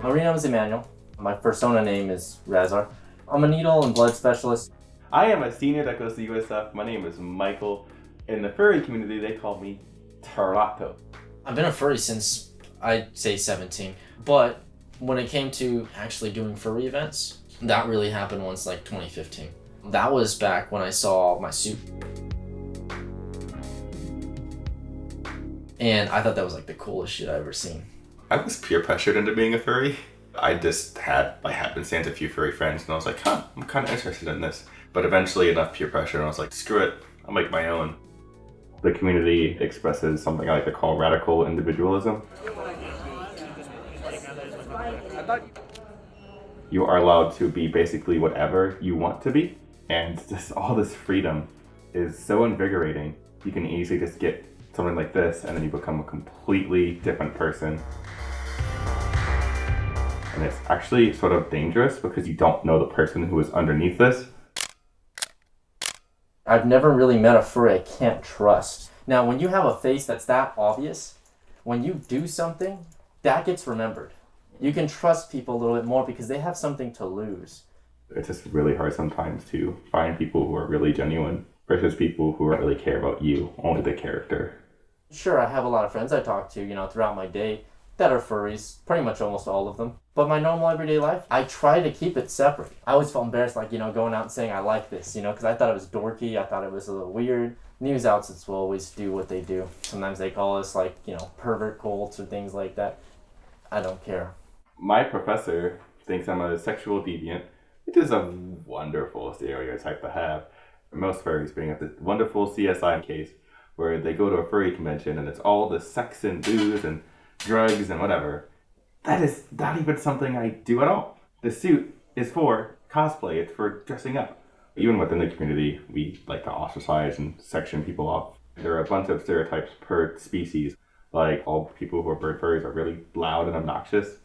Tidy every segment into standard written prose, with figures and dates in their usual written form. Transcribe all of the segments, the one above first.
My real name is Emmanuel. My persona name is Razar. I'm a needle and blood specialist. I am a senior that goes to USF. My name is Michael. In the furry community, they call me Tarato. I've been a furry since, I'd say 17. But when it came to actually doing furry events, that really happened once, like 2015. That was back when I saw my suit. And I thought that was like the coolest shit I've ever seen. I was peer pressured into being a furry. I just had, by happenstance, a few furry friends, and I was like, I'm kind of interested in this. But eventually enough peer pressure, and I was like, screw it, I'll make my own. The community expresses something I like to call radical individualism. You are allowed to be basically whatever you want to be, and just all this freedom is so invigorating. You can easily just get something like this, and then you become a completely different person. And it's actually sort of dangerous because you don't know the person who is underneath this. I've never really met a furry I can't trust. Now, when you have a face that's that obvious, when you do something, that gets remembered. You can trust people a little bit more because they have something to lose. It's just really hard sometimes to find people who are really genuine versus people who really care about you, only the character. Sure, I have a lot of friends I talk to, throughout my day that are furries, pretty much almost all of them. But my normal everyday life, I try to keep it separate. I always felt embarrassed, going out and saying I like this, because I thought it was dorky, I thought it was a little weird. News outlets will always do what they do. Sometimes they call us pervert cults or things like that. I don't care. My professor thinks I'm a sexual deviant, which is a wonderful stereotype to have. Most furries bring up this wonderful CSI case where they go to a furry convention and it's all the sex and booze and drugs and whatever. That is not even something I do at all. The suit is for cosplay, it's for dressing up. Even within the community, we like to ostracize and section people off. There are a bunch of stereotypes per species. Like, all people who are bird furries are really loud and obnoxious.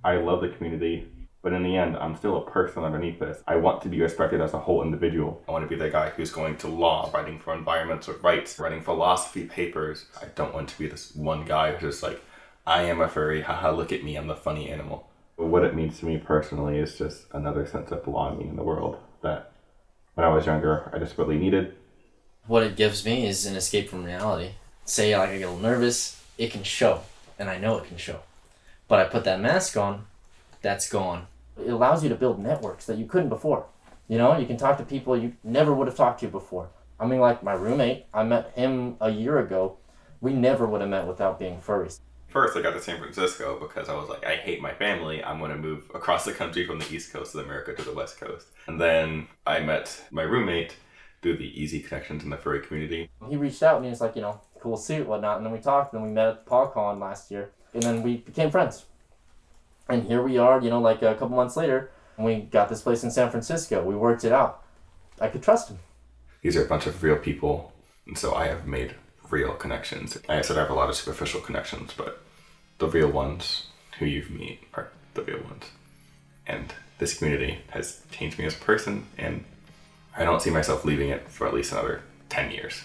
I love the community, but in the end, I'm still a person underneath this. I want to be respected as a whole individual. I want to be the guy who's going to law, writing for environmental rights, writing philosophy papers. I don't want to be this one guy who's just like, I am a furry, haha, look at me, I'm the funny animal. But what it means to me personally is just another sense of belonging in the world that when I was younger, I desperately needed. What it gives me is an escape from reality. Say I get a little nervous, it can show, and I know it can show. But I put that mask on, that's gone. It allows you to build networks that you couldn't before. You can talk to people you never would have talked to before. I mean, like my roommate, I met him a year ago. We never would have met without being furries. First, I got to San Francisco because I was like, I hate my family. I'm going to move across the country from the East Coast of America to the West Coast. And then I met my roommate through the easy connections in the furry community. He reached out and he was like, cool suit, whatnot. And then we talked and we met at the PawCon last year. And then we became friends. And here we are, a couple months later, and we got this place in San Francisco. We worked it out. I could trust him. These are a bunch of real people, and so I have made real connections. I said I have a lot of superficial connections, but the real ones who you've met are the real ones. And this community has changed me as a person, and I don't see myself leaving it for at least another 10 years.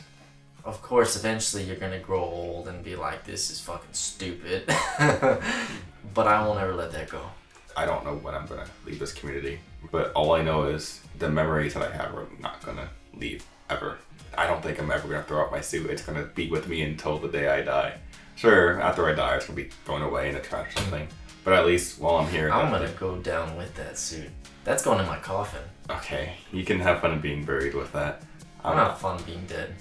Of course, eventually you're going to grow old and be like, this is fucking stupid. But I won't ever let that go. I don't know when I'm going to leave this community, but all I know is the memories that I have are not going to leave ever. I don't think I'm ever going to throw out my suit. It's going to be with me until the day I die. Sure, after I die, it's going to be thrown away in a trash or something. But at least while I'm here... I'm going to go down with that suit. That's going in my coffin. Okay, you can have fun being buried with that. I'm not fun being dead.